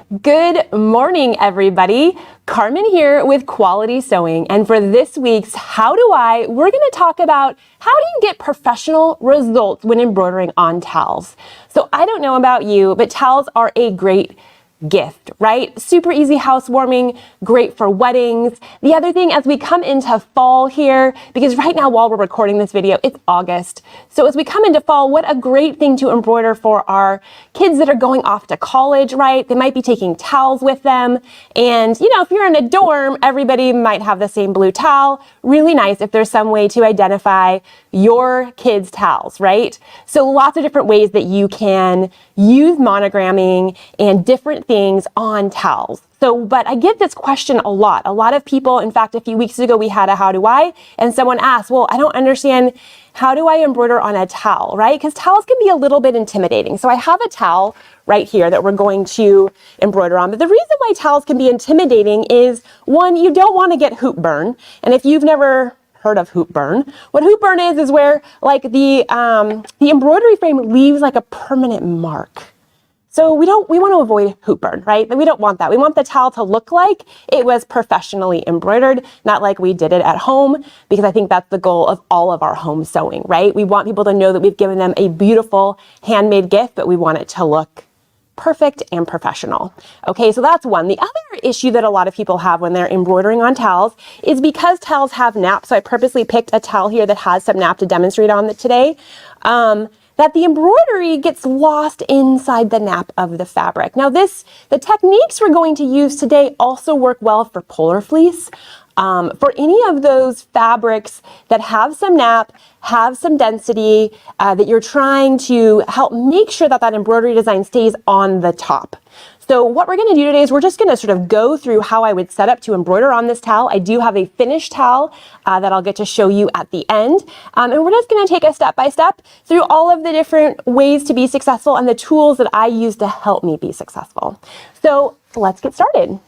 Good morning, everybody. Carmen here with Quality Sewing, and for this week's How Do I, we're going to talk about how do you get professional results when embroidering on towels. So I don't know about you, but towels are a great gift, right? Super easy housewarming, great for weddings. The other thing, as we come into fall here, because right now while we're recording this video, it's August. So as we come into fall, what a great thing to embroider for our kids that are going off to college, right? They might be taking towels with them. And, you know, if you're in a dorm, everybody might have the same blue towel. Really nice if there's some way to identify your kids' towels, right? So lots of different ways that you can use monogramming and different things on towels. So, but I get this question a lot. A lot of people, in fact, a few weeks ago, we had a How Do I? And someone asked, well, I don't understand, how do I embroider on a towel, right? Because towels can be a little bit intimidating. So I have a towel right here that we're going to embroider on. But the reason why towels can be intimidating is, one, you don't want to get hoop burn. And if you've never heard of hoop burn, what hoop burn is where like the embroidery frame leaves like a permanent mark. So we want to avoid hoop burn, right? We don't want that. We want the towel to look like it was professionally embroidered, not like we did it at home, because I think that's the goal of all of our home sewing, right? We want people to know that we've given them a beautiful handmade gift, but we want it to look perfect and professional. Okay, so that's one. The other issue that a lot of people have when they're embroidering on towels is because towels have naps, so I purposely picked a towel here that has some nap to demonstrate on it today, that the embroidery gets lost inside the nap of the fabric. Now the techniques we're going to use today also work well for polar fleece. For any of those fabrics that have some nap, have some density, that you're trying to help make sure that that embroidery design stays on the top. So what we're going to do today is we're just going to sort of go through how I would set up to embroider on this towel. I do have a finished towel that I'll get to show you at the end. And we're just going to take a step by step through all of the different ways to be successful and the tools that I use to help me be successful. So let's get started.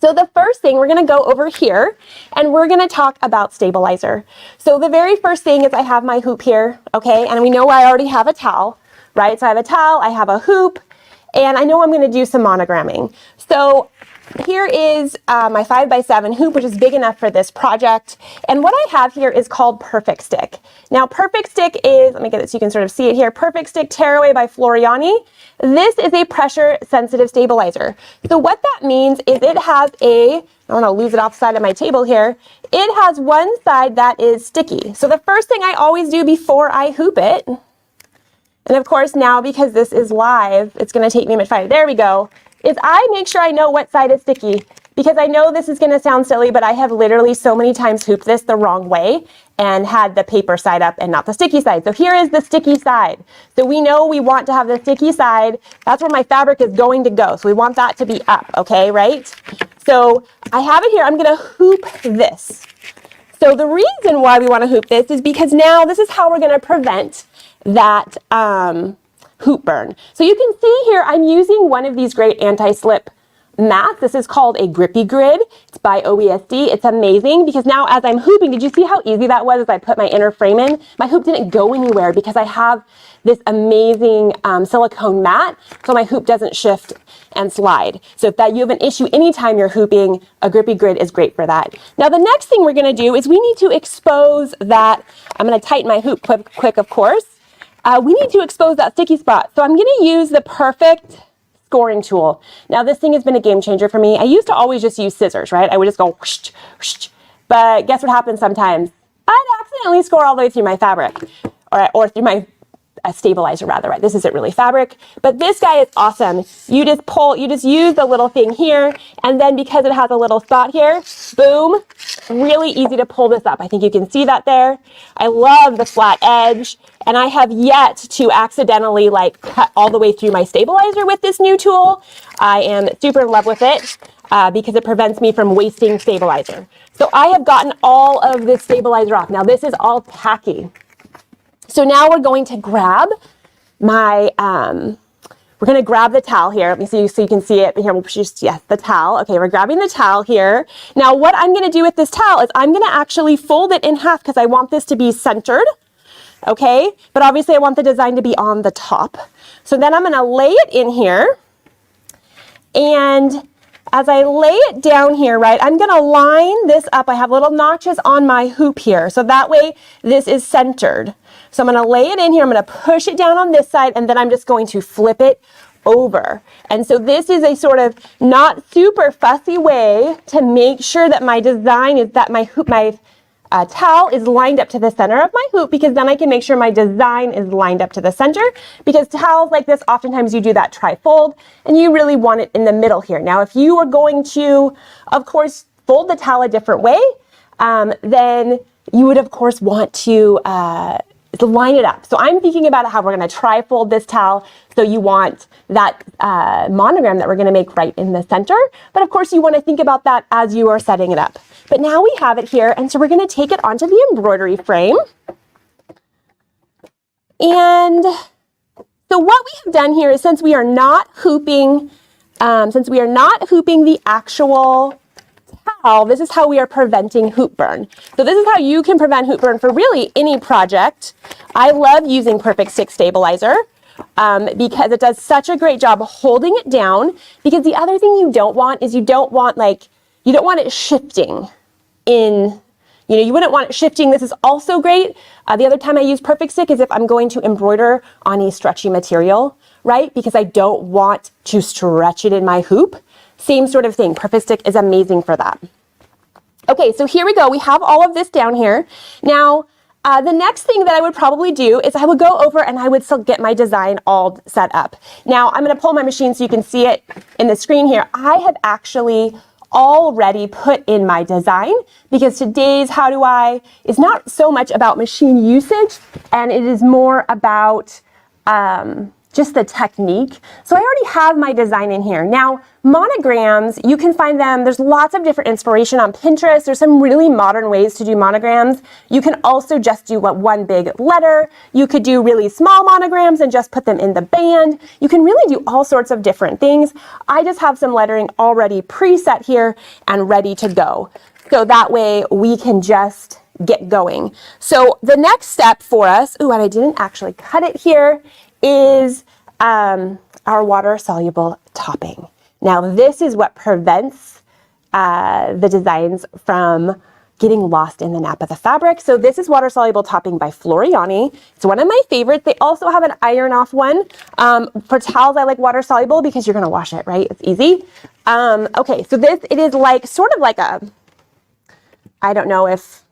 So the first thing, we're going to go over here and we're going to talk about stabilizer. So the very first thing is I have my hoop here, okay? And we know I already have a towel, right? So I have a towel, I have a hoop, and I know I'm going to do some monogramming. So here is my 5x7 hoop, which is big enough for this project. And what I have here is called Perfect Stick. Now, Perfect Stick is, let me get it so you can sort of see it here, Perfect Stick Tearaway by Floriani. This is a pressure-sensitive stabilizer. So what that means is it has I don't want to lose it off the side of my table here. It has one side that is sticky. So the first thing I always do before I hoop it, and of course now because this is live, it's going to take me a minute to find it. There we go. Is I make sure I know what side is sticky, because I know this is going to sound silly, but I have literally so many times hooped this the wrong way and had the paper side up and not the sticky side. So here is the sticky side. So we know we want to have the sticky side. That's where my fabric is going to go. So we want that to be up, okay, right? So I have it here. I'm going to hoop this. So the reason why we want to hoop this is because now this is how we're going to prevent that hoop burn. So you can see here I'm using one of these great anti-slip mats. This is called a Grippy grid. It's by OESD. It's amazing because now as I'm hooping, did you see how easy that was as I put my inner frame in? My hoop didn't go anywhere because I have this amazing silicone mat, so my hoop doesn't shift and slide. So if you have an issue anytime you're hooping, a Grippy grid is great for that. Now the next thing we're going to do is we need to expose that. I'm going to tighten my hoop quick, of course. We need to expose that sticky spot. So I'm going to use the Perfect scoring tool. Now this thing has been a game changer for me. I used to always just use scissors, right? I would just go whoosh, whoosh. But guess what happens sometimes? I'd accidentally score all the way through my fabric or through my stabilizer rather, right? This isn't really fabric, but this guy is awesome. You just use the little thing here, and then because it has a little spot here, boom, really easy to pull this up. I think you can see that there. I love the flat edge, and I have yet to accidentally like cut all the way through my stabilizer with this new tool. I am super in love with it because it prevents me from wasting stabilizer. So I have gotten all of this stabilizer off. Now this is all tacky. So now we're going to grab my, we're going to grab the towel here. Let me see so you can see it. Here, we'll just, yes, the towel. Okay, we're grabbing the towel here. Now what I'm going to do with this towel is I'm going to actually fold it in half because I want this to be centered. Okay, but obviously I want the design to be on the top. So then I'm going to lay it in here. And as I lay it down here, right, I'm gonna line this up. I have little notches on my hoop here, so that way this is centered. So I'm gonna lay it in here, I'm gonna push it down on this side, and then I'm just going to flip it over. And so this is a sort of not super fussy way to make sure that my design is that my hoop, towel is lined up to the center of my hoop, because then I can make sure my design is lined up to the center, because towels like this, oftentimes you do that tri-fold and you really want it in the middle here. Now, if you are going to, of course, fold the towel a different way, then you would, of course, want to line it up. So I'm thinking about how we're going to tri-fold this towel. So you want that monogram that we're going to make right in the center. But of course, you want to think about that as you are setting it up. But now we have it here, and so we're going to take it onto the embroidery frame. And so what we have done here is, since we are not hooping the actual towel, this is how we are preventing hoop burn. So this is how you can prevent hoop burn for really any project. I love using Perfect Stick Stabilizer because it does such a great job holding it down, because the other thing you don't want is you don't want it shifting in, you wouldn't want it shifting. This is also great. The other time I use Perfect Stick is if I'm going to embroider on a stretchy material, right? Because I don't want to stretch it in my hoop. Same sort of thing. Perfect Stick is amazing for that. Okay, so here we go. We have all of this down here. Now, the next thing that I would probably do is I would go over and I would still get my design all set up. Now, I'm going to pull my machine so you can see it in the screen here. I have actually already put in my design, because today's How Do I is not so much about machine usage, and it is more about just the technique. So I already have my design in here. Now, monograms, you can find them, there's lots of different inspiration on Pinterest. There's some really modern ways to do monograms. You can also just do one big letter. You could do really small monograms and just put them in the band. You can really do all sorts of different things. I just have some lettering already preset here and ready to go. So that way we can just get going. So the next step for us, and I didn't actually cut it here, is our water-soluble topping. Now, this is what prevents the designs from getting lost in the nap of the fabric. So this is water-soluble topping by Floriani. It's one of my favorites. They also have an iron-off one. For towels, I like water-soluble because you're going to wash it, right? It's easy. Okay, so it is like sort of like a, I don't know if,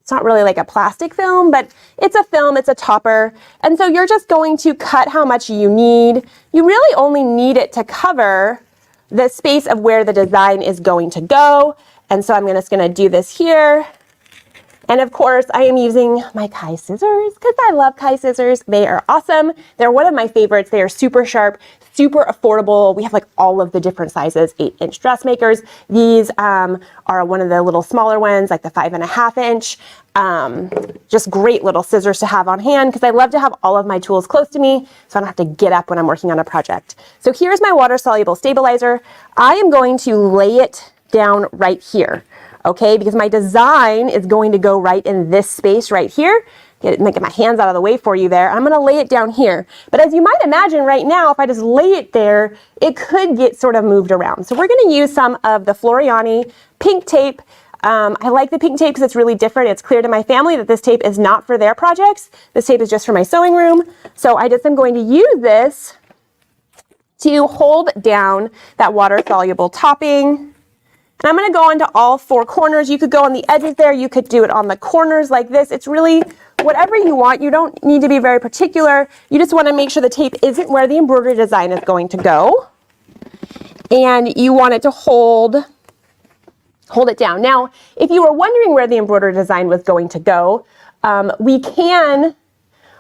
it's not really like a plastic film, but it's a film, it's a topper. And so you're just going to cut how much you need. You really only need it to cover the space of where the design is going to go. And so I'm just gonna do this here. And of course, I am using my Kai scissors because I love Kai scissors. They are awesome. They're one of my favorites. They are super sharp, super affordable. We have like all of the different sizes, 8-inch dressmakers. These are one of the little smaller ones, like the 5.5 inch. Just great little scissors to have on hand because I love to have all of my tools close to me so I don't have to get up when I'm working on a project. So here's my water-soluble stabilizer. I am going to lay it down right here. Okay, because my design is going to go right in this space right here. Get my hands out of the way for you there. I'm going to lay it down here. But as you might imagine right now, if I just lay it there, it could get sort of moved around. So we're going to use some of the Floriani pink tape. I like the pink tape because it's really different. It's clear to my family that this tape is not for their projects. This tape is just for my sewing room. So I just am going to use this to hold down that water-soluble topping. And I'm going to go into all 4 corners. You could go on the edges there. You could do it on the corners like this. It's really whatever you want. You don't need to be very particular. You just want to make sure the tape isn't where the embroidery design is going to go. And you want it to hold it down. Now, if you were wondering where the embroidery design was going to go, we can,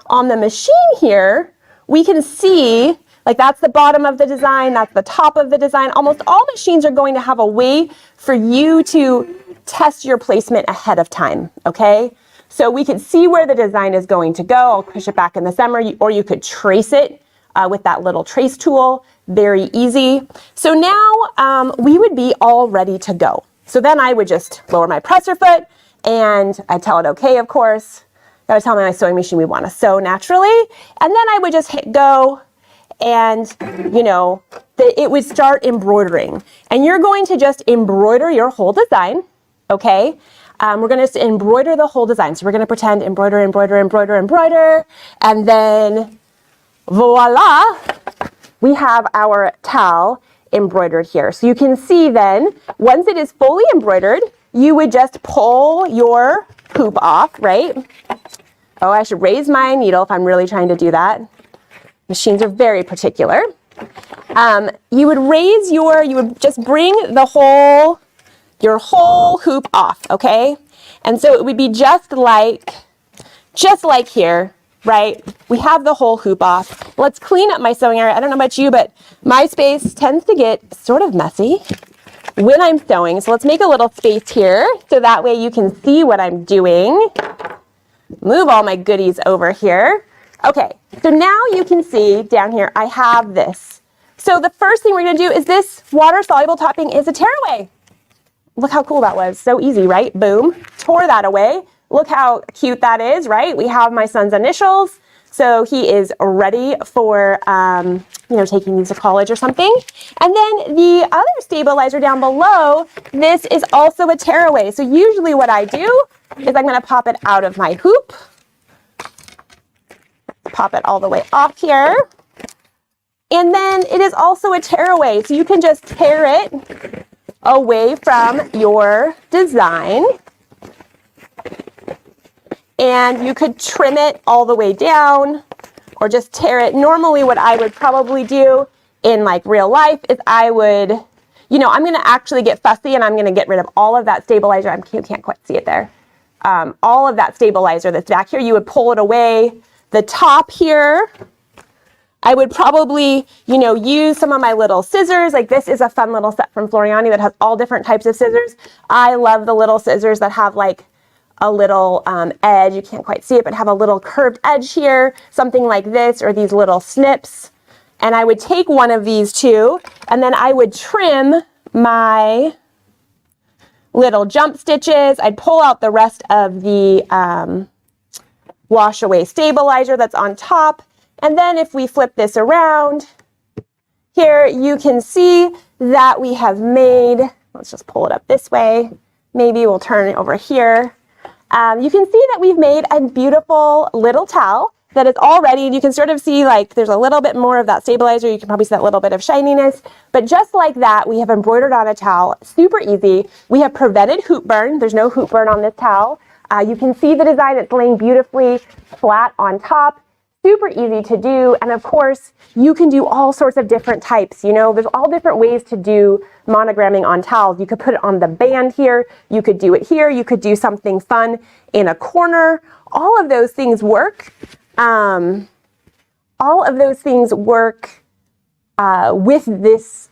on the machine here, we can see, like that's the bottom of the design, that's the top of the design. Almost all machines are going to have a way for you to test your placement ahead of time, okay? So we could see where the design is going to go. I'll push it back in the center, or you could trace it with that little trace tool. Very easy. So now we would be all ready to go. So then I would just lower my presser foot and I tell it okay, of course. I would tell my sewing machine we want to sew naturally. And then I would just hit go. And, you know, that it would start embroidering. And you're going to just embroider your whole design, okay? We're going to embroider the whole design. So we're going to pretend embroider, embroider, embroider, embroider, and then voila, we have our towel embroidered here. So you can see then, once it is fully embroidered, you would just pull your hoop off, right? Oh, I should raise my needle if I'm really trying to do that. Machines are very particular. You would just bring your whole hoop off, okay? And so it would be just like here, right? We have the whole hoop off. Let's clean up my sewing area. I don't know about you, but my space tends to get sort of messy when I'm sewing. So let's make a little space here so that way you can see what I'm doing. Move all my goodies over here. Okay, so now you can see down here, I have this. So the first thing we're gonna do is this water-soluble topping is a tearaway. Look how cool that was. So easy, right? Boom, tore that away. Look how cute that is, right? We have my son's initials. So he is ready for, taking these to college or something. And then the other stabilizer down below, this is also a tearaway. So usually what I do is I'm gonna pop it out of my hoop. Pop it all the way off here. And then it is also a tearaway. So you can just tear it away from your design. And you could trim it all the way down or just tear it. Normally what I would probably do in like real life is I would, I'm going to actually get fussy and I'm going to get rid of all of that stabilizer. You can't quite see it there. All of that stabilizer that's back here, you would pull it away. The top here, I would probably, use some of my little scissors. Like this is a fun little set from Floriani that has all different types of scissors. I love the little scissors that have like a little edge. You can't quite see it, but have a little curved edge here, something like this, or these little snips. And I would take one of these too, and then I would trim my little jump stitches. I'd pull out the rest of the wash away stabilizer that's on top. And then if we flip this around here, you can see that we have made, let's just pull it up this way. Maybe we'll turn it over here. You can see that we've made a beautiful little towel that is all ready. And you can sort of see like there's a little bit more of that stabilizer. You can probably see that little bit of shininess. But just like that, we have embroidered on a towel. Super easy. We have prevented hoop burn. There's no hoop burn on this towel. You can see the design. It's laying beautifully flat on top. Super easy to do. And of course, you can do all sorts of different types. There's all different ways to do monogramming on towels. You could put it on the band here. You could do it here. You could do something fun in a corner. All of those things work. All of those things work with this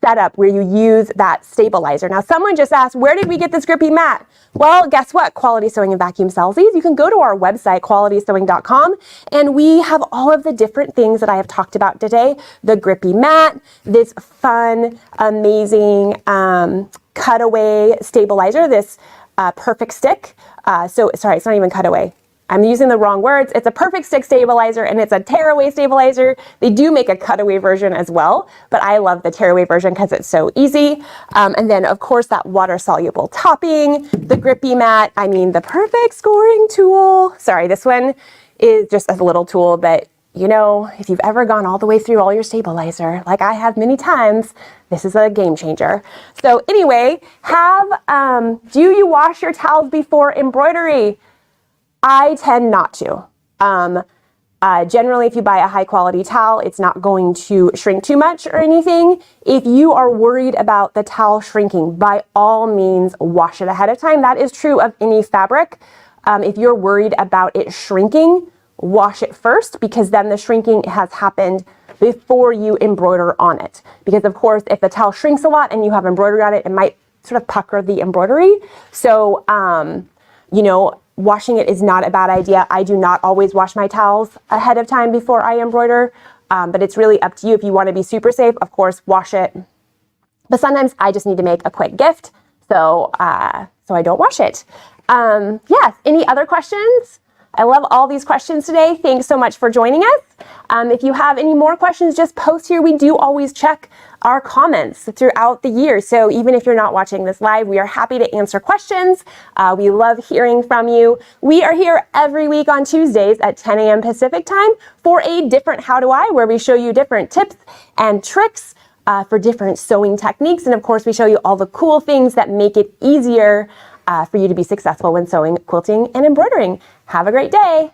setup where you use that stabilizer. Now, someone just asked, where did we get this Grippy mat? Well, guess what? Quality Sewing and Vacuum sells these. You can go to our website, qualitysewing.com, and we have all of the different things that I have talked about today. The Grippy mat, this fun, amazing cutaway stabilizer, this perfect stick. Sorry, it's not even cutaway. I'm using the wrong words. It's a perfect stick stabilizer and it's a tearaway stabilizer. They do make a cutaway version as well, but I love the tearaway version because it's so easy. And then of course that water soluble topping, the Grippy mat, the perfect scoring tool. Sorry, this one is just a little tool, but if you've ever gone all the way through all your stabilizer, like I have many times, this is a game changer. So anyway, do you wash your towels before embroidery? I tend not to. Generally, if you buy a high quality towel, it's not going to shrink too much or anything. If you are worried about the towel shrinking, by all means, wash it ahead of time. That is true of any fabric. If you're worried about it shrinking, wash it first, because then the shrinking has happened before you embroider on it. Because of course, if the towel shrinks a lot and you have embroidery on it, it might sort of pucker the embroidery. So, washing it is not a bad idea. I do not always wash my towels ahead of time before I embroider, but it's really up to you. If you want to be super safe, of course, wash it. But sometimes I just need to make a quick gift, so I don't wash it. Yes, any other questions? I love all these questions today. Thanks so much for joining us. If you have any more questions, just post here. We do always check our comments throughout the year. So even if you're not watching this live, we are happy to answer questions. We love hearing from you. We are here every week on Tuesdays at 10 a.m. Pacific time for a different How Do I, where we show you different tips and tricks for different sewing techniques. And of course, we show you all the cool things that make it easier for you to be successful when sewing, quilting, and embroidering. Have a great day.